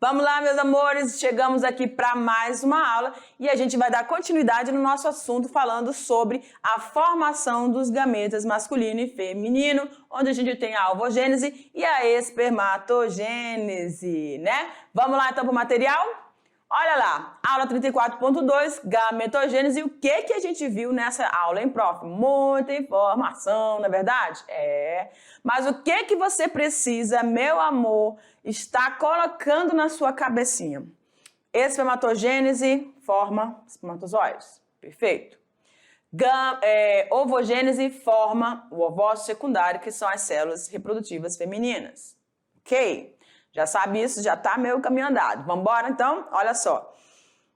Vamos lá, meus amores, chegamos aqui para mais uma aula e a gente vai dar continuidade no nosso assunto falando sobre a formação dos gametas masculino e feminino, onde a gente tem a ovogênese e a espermatogênese, né? Vamos lá então para o material? Olha lá, aula 34.2, gametogênese. E o que a gente viu nessa aula, hein, prof? Muita informação, não é verdade? Mas o que você precisa, meu amor, estar colocando na sua cabecinha? Espermatogênese forma espermatozoides. Perfeito. Ovogênese forma o ovócito secundário, que são as células reprodutivas femininas. Ok? Já sabe isso, já tá meio caminho andado. Vamos embora, então? Olha só.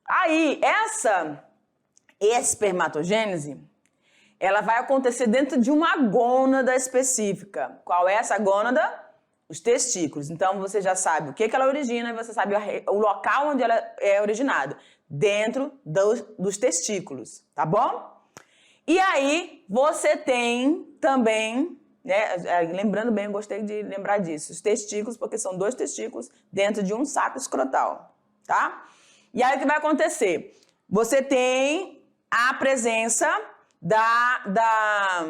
Aí, essa espermatogênese, ela vai acontecer dentro de uma gônada específica. Qual é essa gônada? Os testículos. Então, você já sabe o que ela origina e você sabe o local onde ela é originada. Dentro dos testículos, tá bom? E aí, você tem também... lembrando bem, eu gostei de lembrar disso. Os testículos, porque são dois testículos dentro de um saco escrotal, tá? E aí o que vai acontecer? Você tem a presença da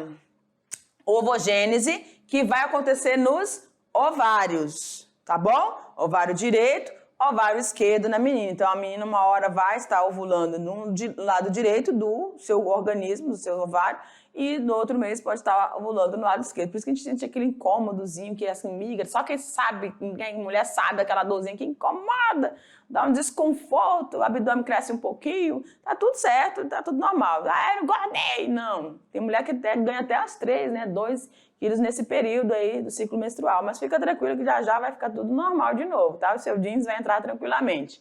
ovogênese que vai acontecer nos ovários, tá bom? Ovário direito, ovário esquerdo na menina. Então a menina uma hora vai estar ovulando no lado direito do seu organismo, do seu ovário, e no outro mês pode estar ovulando no lado esquerdo. Por isso que a gente sente aquele incômodozinho, que é assim, migra. Só quem sabe, mulher sabe aquela dorzinha que incomoda, dá um desconforto, o abdômen cresce um pouquinho, tá tudo certo, tá tudo normal. Ah, eu não engordei, não. Tem mulher que ganha até as 3, né, 2 quilos nesse período aí do ciclo menstrual. Mas fica tranquilo que já vai ficar tudo normal de novo, tá? O seu jeans vai entrar tranquilamente.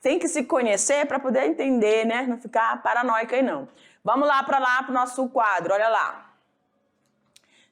Tem que se conhecer para poder entender, né? Não ficar paranoica aí, não. Vamos lá para o nosso quadro, olha lá.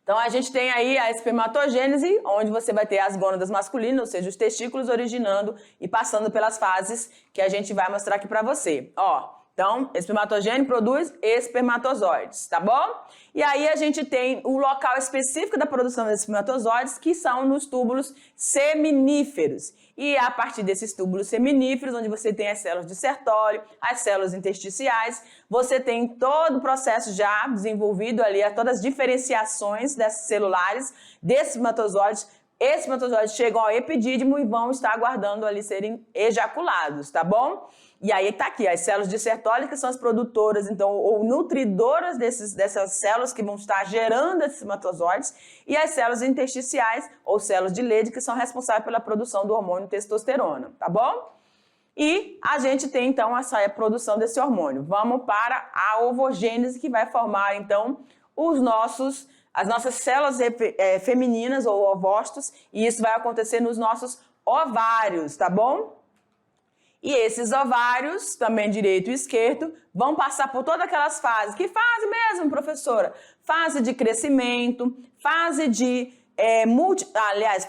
Então, a gente tem aí a espermatogênese, onde você vai ter as gônadas masculinas, ou seja, os testículos originando e passando pelas fases que a gente vai mostrar aqui para você. Ó, então, espermatogênese produz espermatozoides, tá bom? E aí a gente tem o local específico da produção desses espermatozoides, que são nos túbulos seminíferos. E a partir desses túbulos seminíferos, onde você tem as células de Sertólio, as células intersticiais, você tem todo o processo já desenvolvido ali, todas as diferenciações dessas celulares, desses espermatozoides. Esses espermatozoides chegam ao epidídimo e vão estar aguardando ali serem ejaculados, tá bom? E aí tá aqui, as células de Sertólio, que são as produtoras, então, ou nutridoras dessas células que vão estar gerando esses espermatozoides, e as células intersticiais, ou células de Leydig, que são responsáveis pela produção do hormônio testosterona, tá bom? E a gente tem, então, essa produção desse hormônio. Vamos para a ovogênese, que vai formar, então, as nossas células femininas, ou ovócitos, e isso vai acontecer nos nossos ovários, tá bom? E esses ovários, também direito e esquerdo, vão passar por todas aquelas fases. Que fase mesmo, professora? Fase de crescimento, fase de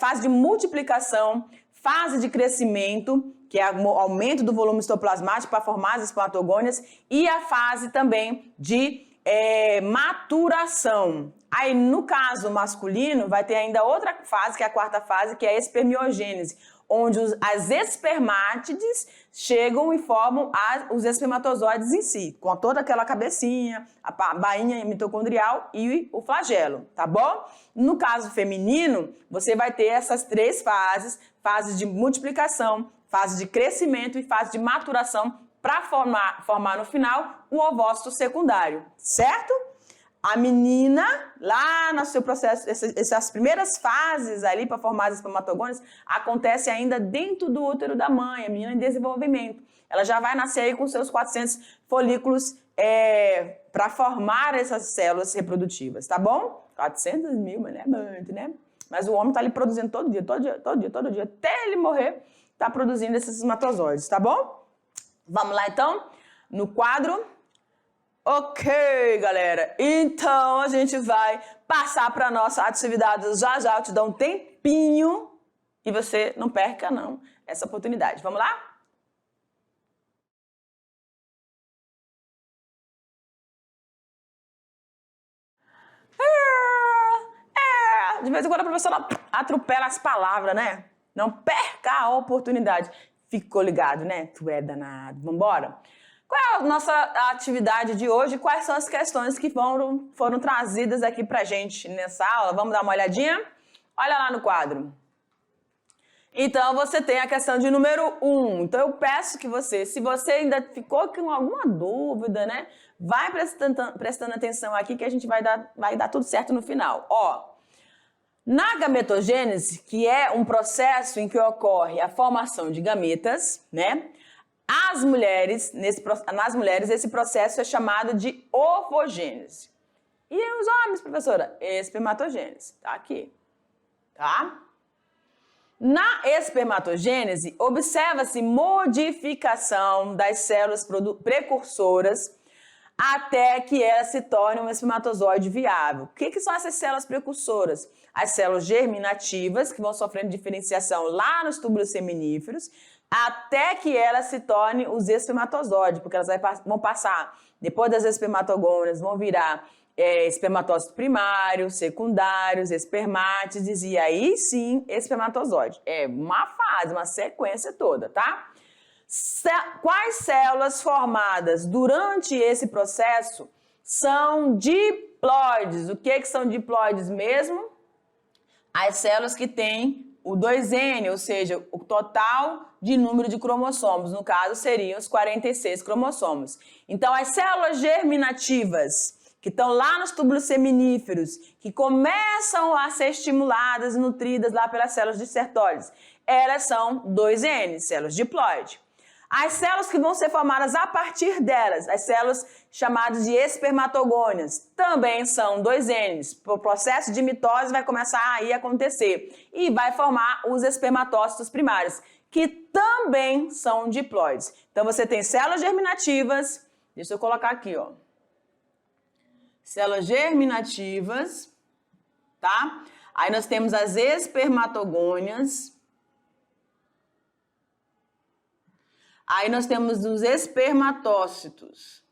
fase de multiplicação, fase de crescimento, que é o aumento do volume citoplasmático para formar as espermatogônias, e a fase também de maturação. Aí, no caso masculino, vai ter ainda outra fase, que é a quarta fase, que é a espermiogênese, onde as espermátides chegam e formam os espermatozoides em si, com toda aquela cabecinha, a bainha mitocondrial e o flagelo, tá bom? No caso feminino, você vai ter essas 3 fases, fase de multiplicação, fase de crescimento e fase de maturação, para formar no final o ovócito secundário, certo? A menina, lá no seu processo, essas primeiras fases ali para formar as espermatogônias, acontece ainda dentro do útero da mãe, a menina em desenvolvimento. Ela já vai nascer aí com seus 400 folículos para formar essas células reprodutivas, tá bom? 400 mil, mas não é muito, né? Mas o homem tá ali produzindo todo dia, até ele morrer, tá produzindo esses espermatozoides, tá bom? Vamos lá, então, no quadro. Ok, galera, então a gente vai passar para a nossa atividade já eu te dou um tempinho e você não perca não essa oportunidade. Vamos lá? De vez em quando a professora atropela as palavras, né? Não perca a oportunidade. Ficou ligado, né? Tu é danado. Vambora? Qual é a nossa atividade de hoje? Quais são as questões que foram trazidas aqui pra gente nessa aula? Vamos dar uma olhadinha? Olha lá no quadro. Então, você tem a questão de número 1. Então, eu peço que você, se você ainda ficou com alguma dúvida, né? Vai prestando atenção aqui que a gente vai dar tudo certo no final. Ó, na gametogênese, que é um processo em que ocorre a formação de gametas, né? Nas mulheres, esse processo é chamado de ovogênese. E os homens, professora? Espermatogênese. Tá aqui. Tá? Na espermatogênese, observa-se modificação das células precursoras até que ela se torne um espermatozoide viável. O que são essas células precursoras? As células germinativas, que vão sofrendo diferenciação lá nos túbulos seminíferos, até que ela se torne os espermatozoides, porque elas vão passar, depois das espermatogônias, vão virar espermatócitos primários, secundários, espermátides e aí sim espermatozoide. É uma fase, uma sequência toda, tá? Quais células formadas durante esse processo são diploides? O que são diploides mesmo? As células que têm o 2N, ou seja, o total de número de cromossomos. No caso, seriam os 46 cromossomos. Então, as células germinativas, que estão lá nos túbulos seminíferos, que começam a ser estimuladas e nutridas lá pelas células de Sertoli, elas são 2N, células diploide. As células que vão ser formadas a partir delas, as células chamadas de espermatogônias, também são 2Ns. O processo de mitose vai começar aí a acontecer e vai formar os espermatócitos primários, que também são diploides. Então você tem células germinativas, deixa eu colocar aqui, ó. Células germinativas, tá? Aí nós temos as espermatogônias. Aí nós temos os espermatócitos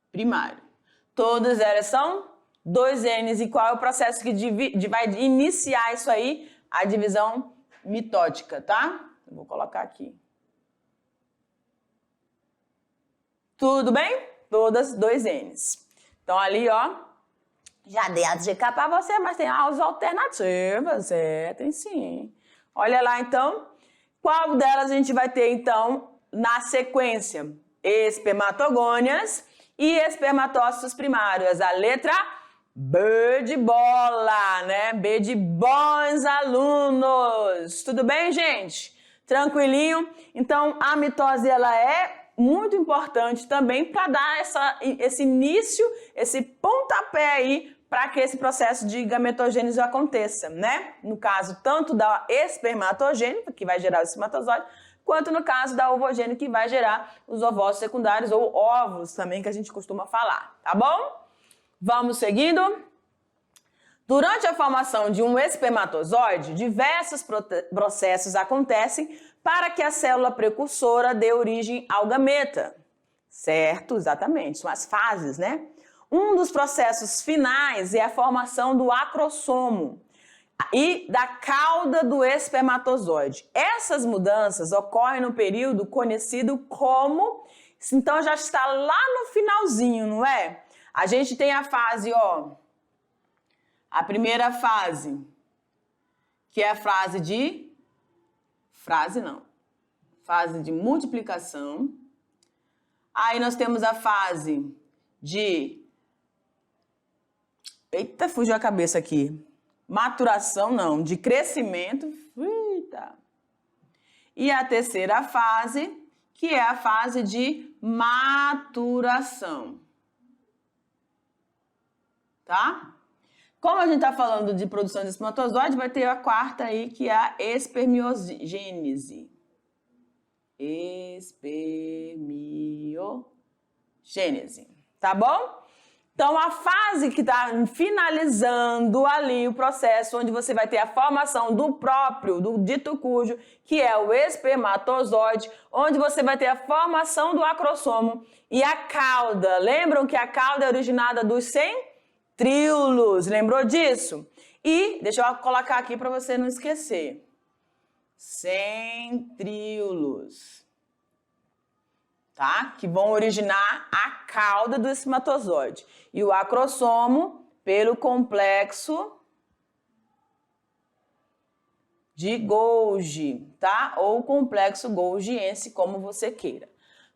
primário. Todas elas são 2Ns. E qual é o processo que vai iniciar isso aí? A divisão mitótica, tá? Eu vou colocar aqui. Tudo bem? Todas 2Ns. Então ali, ó, já dei a dica para você, mas tem as alternativas. Tem sim. Olha lá, então, qual delas a gente vai ter, então, na sequência? Espermatogônias e espermatócitos primários. A letra B de bola, né? B de bons alunos. Tudo bem, gente? Tranquilinho? Então, a mitose, ela é muito importante também para dar esse início, esse pontapé aí para que esse processo de gametogênese aconteça, né? No caso, tanto da espermatogênese, que vai gerar o espermatozoide, quanto no caso da ovogênese, que vai gerar os ovócitos secundários ou óvulos também, que a gente costuma falar, tá bom? Vamos seguindo? Durante a formação de um espermatozoide, diversos processos acontecem para que a célula precursora dê origem ao gameta. Certo? Exatamente. São as fases, né? Um dos processos finais é a formação do acrossomo e da cauda do espermatozoide. Essas mudanças ocorrem no período conhecido como... Então, já está lá no finalzinho, não é? A gente tem a fase, ó... A primeira fase, que é a fase de... Fase de multiplicação. Aí nós temos a fase de... Eita, fugiu a cabeça aqui. Maturação, não, de crescimento. Eita. E a terceira fase, que é a fase de maturação. Tá? Como a gente está falando de produção de espermatozoide, vai ter a quarta aí, que é a espermiogênese. Espermiogênese. Tá bom? Então, a fase que está finalizando ali o processo, onde você vai ter a formação do dito cujo, que é o espermatozoide, onde você vai ter a formação do acrossomo e a cauda. Lembram que a cauda é originada dos centríolos. Lembrou disso? E deixa eu colocar aqui para você não esquecer. Centríolos. Tá? Que vão originar a cauda do espermatozoide. E o acrossomo pelo complexo de Golgi, tá? Ou complexo golgiense, como você queira.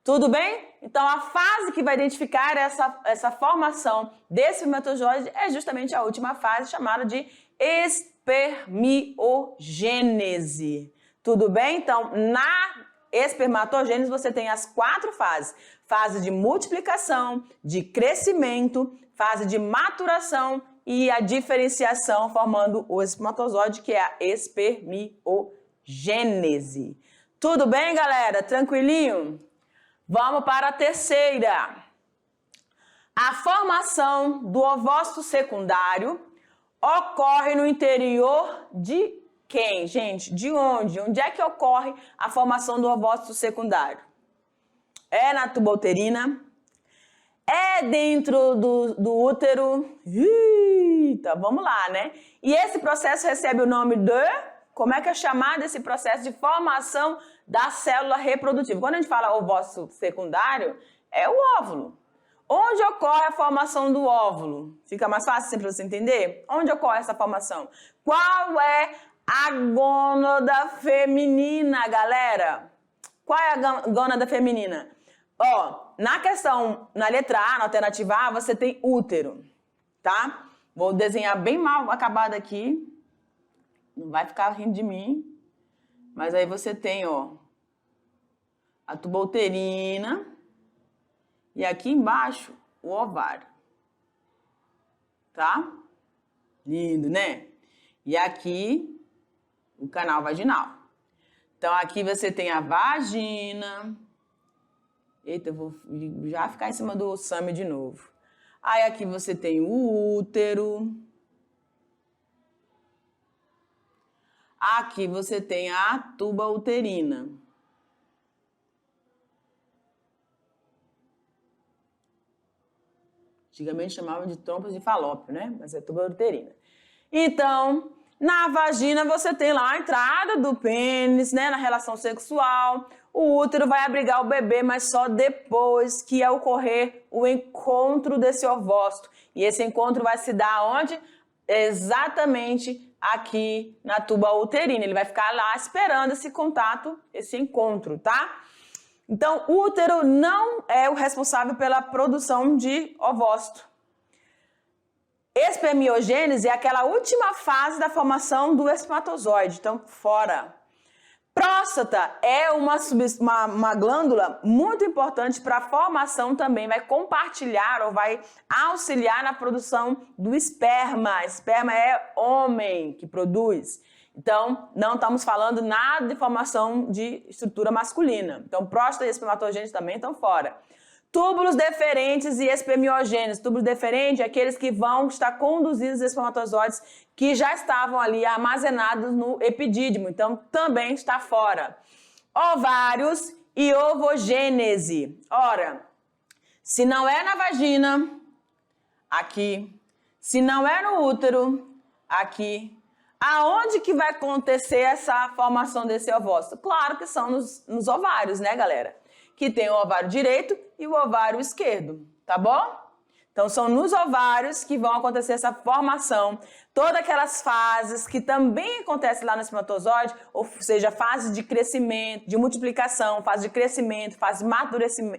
Tudo bem? Então, a fase que vai identificar essa formação desse espermatozoide é justamente a última fase, chamada de espermiogênese. Tudo bem? Então, na espermatogênese, você tem as 4 fases. Fase de multiplicação, de crescimento, fase de maturação e a diferenciação, formando o espermatozoide, que é a espermiogênese. Tudo bem, galera? Tranquilinho? Vamos para a terceira. A formação do ovócito secundário ocorre no interior de quem, gente? De onde? Onde é que ocorre a formação do ovócito secundário? É na tuba uterina? É dentro do útero? Eita, vamos lá, né? E esse processo recebe o nome de... Como é que é chamado esse processo de formação da célula reprodutiva? Quando a gente fala ovócito secundário, é o óvulo. Onde ocorre a formação do óvulo? Fica mais fácil para você entender? Onde ocorre essa formação? Qual é a gônada feminina, galera? Qual é a gônada feminina? Ó, na letra A, na alternativa A, você tem útero, tá? Vou desenhar bem mal acabado aqui. Não vai ficar rindo de mim. Mas aí você tem, ó, a tuba uterina e aqui embaixo o ovário. Tá? Lindo, né? E aqui o canal vaginal. Então aqui você tem a vagina. Eita, eu vou já ficar em cima do SAMI de novo. Aí aqui você tem o útero. Aqui você tem a tuba uterina. Antigamente chamavam de trompas de falópio, né? Mas é tuba uterina. Então, na vagina você tem lá a entrada do pênis, né? Na relação sexual. O útero vai abrigar o bebê, mas só depois que ocorrer o encontro desse ovócito. E esse encontro vai se dar onde? Exatamente aqui na tuba uterina. Ele vai ficar lá esperando esse contato, esse encontro, tá? Então, o útero não é o responsável pela produção de ovócito. Espermiogênese é aquela última fase da formação do espermatozoide, então fora. Próstata é uma glândula muito importante para a formação também, vai compartilhar ou vai auxiliar na produção do esperma. Esperma é homem que produz. Então, não estamos falando nada de formação de estrutura masculina. Então, próstata e espermatogênese também estão fora. Túbulos deferentes e espermiogênese. Túbulos deferentes é aqueles que vão estar conduzindo os espermatozoides que já estavam ali armazenados no epidídimo. Então, também está fora. Ovários e ovogênese. Ora, se não é na vagina, aqui. Se não é no útero, aqui. Aonde que vai acontecer essa formação desse ovócito? Claro que são nos ovários, né, galera? Que tem o ovário direito e o ovário esquerdo, tá bom? Então, são nos ovários que vão acontecer essa formação, todas aquelas fases que também acontecem lá no espermatozoide, ou seja, fase de crescimento, de multiplicação, fase de crescimento, fase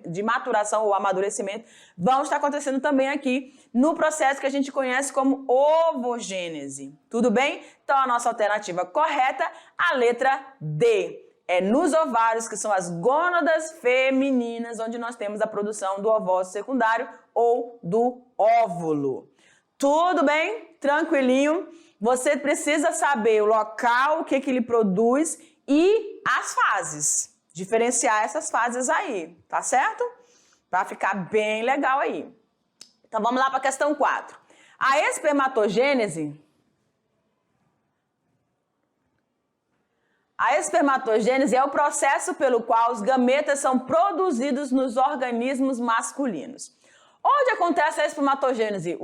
de maturação ou amadurecimento, vão estar acontecendo também aqui no processo que a gente conhece como ovogênese. Tudo bem? Então, a nossa alternativa correta, a letra D. É nos ovários, que são as gônadas femininas, onde nós temos a produção do ovócito secundário ou do óvulo. Tudo bem? Tranquilinho? Você precisa saber o local, o que ele produz e as fases. Diferenciar essas fases aí, tá certo? Para ficar bem legal aí. Então vamos lá para a questão 4. A espermatogênese... A espermatogênese é o processo pelo qual os gametas são produzidos nos organismos masculinos. Onde acontece a espermatogênese?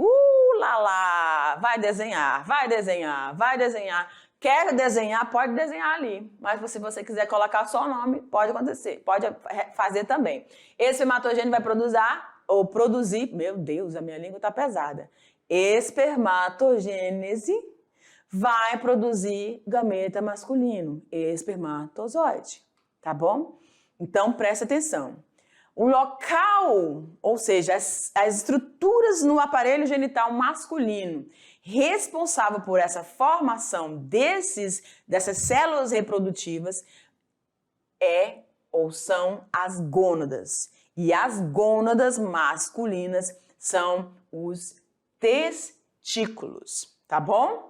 lá, vai desenhar, vai desenhar, vai desenhar. Quer desenhar, pode desenhar ali. Mas se você quiser colocar só o nome, pode acontecer, pode fazer também. Esse espermatogênio vai produzir, meu Deus, a minha língua tá pesada. Espermatogênese vai produzir gameta masculino, espermatozoide, tá bom? Então, preste atenção. O local, ou seja, as estruturas no aparelho genital masculino responsável por essa formação dessas células reprodutivas são as gônadas. E as gônadas masculinas são os testículos, tá bom?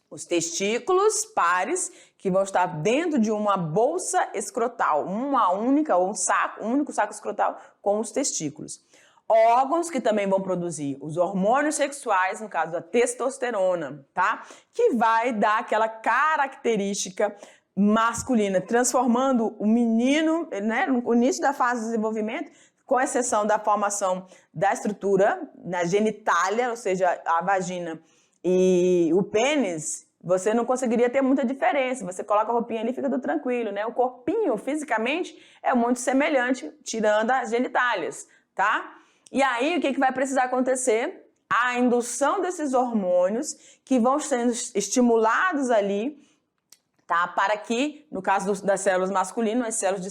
Os testículos pares que vão estar dentro de uma bolsa escrotal, um único saco escrotal com os testículos. Órgãos que também vão produzir os hormônios sexuais, no caso da testosterona, tá? Que vai dar aquela característica masculina, transformando o menino, né, no início da fase de desenvolvimento, com exceção da formação da estrutura, na genitália, ou seja, a vagina e o pênis, você não conseguiria ter muita diferença. Você coloca a roupinha ali e fica tudo tranquilo, né? O corpinho, fisicamente, é muito semelhante, tirando as genitálias, tá? E aí, o que vai precisar acontecer? A indução desses hormônios que vão sendo estimulados ali, tá? Para que, no caso das células masculinas, as células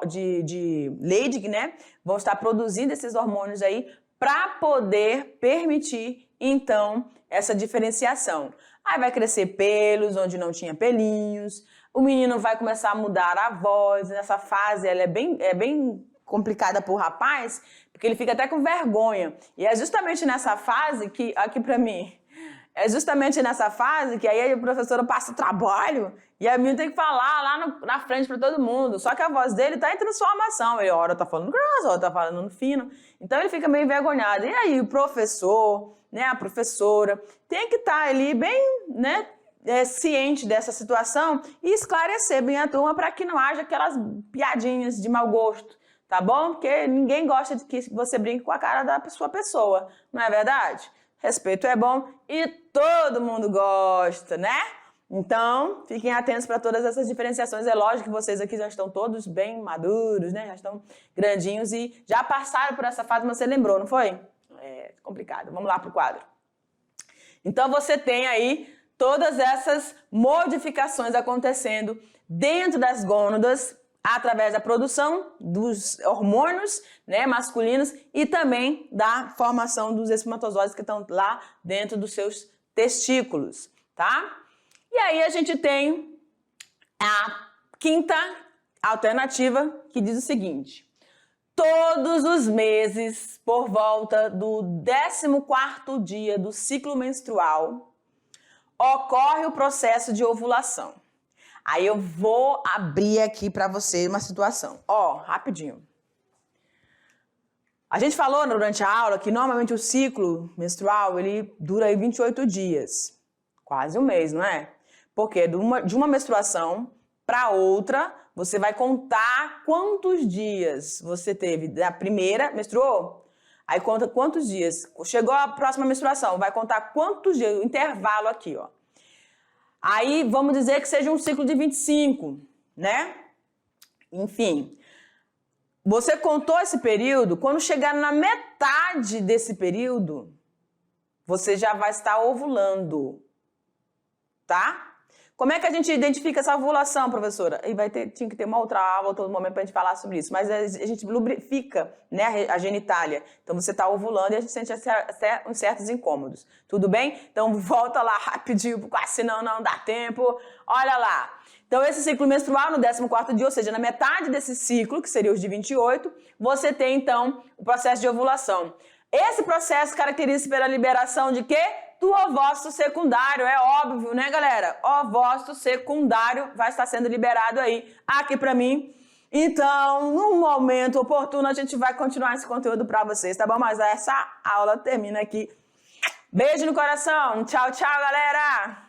de Leydig, né? Vão estar produzindo esses hormônios aí para poder permitir, então, essa diferenciação. Aí vai crescer pelos onde não tinha pelinhos, o menino vai começar a mudar a voz. Nessa fase ela é bem complicada pro rapaz, porque ele fica até com vergonha. E é justamente nessa fase que, aqui pra mim, aí a professora passa o trabalho e a menina tem que falar lá na frente para todo mundo. Só que a voz dele tá em transformação. Ele, hora tá falando grosso, hora tá falando fino. Então ele fica meio envergonhado. E aí o professor, né, a professora, tem que estar ali bem, né, ciente dessa situação e esclarecer bem a turma para que não haja aquelas piadinhas de mau gosto, tá bom? Porque ninguém gosta de que você brinque com a cara da sua pessoa, não é verdade? Respeito é bom e todo mundo gosta, né? Então, fiquem atentos para todas essas diferenciações. É lógico que vocês aqui já estão todos bem maduros, né? Já estão grandinhos e já passaram por essa fase, mas você lembrou, não foi? É complicado. Vamos lá para o quadro. Então, você tem aí todas essas modificações acontecendo dentro das gônadas, através da produção dos hormônios, né, masculinos e também da formação dos espermatozoides que estão lá dentro dos seus testículos, tá? E aí a gente tem a quinta alternativa que diz o seguinte: todos os meses, por volta do 14º dia do ciclo menstrual, ocorre o processo de ovulação. Aí eu vou abrir aqui para você uma situação. Ó, rapidinho. A gente falou durante a aula que normalmente o ciclo menstrual, ele dura aí 28 dias. Quase um mês, não é? Porque de uma menstruação para outra, você vai contar quantos dias você teve. Da primeira, menstruou? Aí conta quantos dias. Chegou a próxima menstruação, vai contar quantos dias, o intervalo aqui, ó. Aí, vamos dizer que seja um ciclo de 25, né? Enfim, você contou esse período, quando chegar na metade desse período, você já vai estar ovulando, tá? Como é que a gente identifica essa ovulação, professora? E tinha que ter uma outra aula, todo momento, pra gente falar sobre isso. Mas a gente lubrifica, né, a genitália. Então, você tá ovulando e a gente sente até uns certos incômodos. Tudo bem? Então, volta lá rapidinho, senão não dá tempo. Olha lá. Então, esse ciclo menstrual, no 14º dia, ou seja, na metade desse ciclo, que seria os de 28, você tem, então, o processo de ovulação. Esse processo caracteriza-se pela liberação de quê? Do ovócito secundário, é óbvio, né, galera? Ovócito secundário vai estar sendo liberado aí, aqui pra mim. Então, no momento oportuno, a gente vai continuar esse conteúdo pra vocês, tá bom? Mas essa aula termina aqui. Beijo no coração. Tchau, tchau, galera!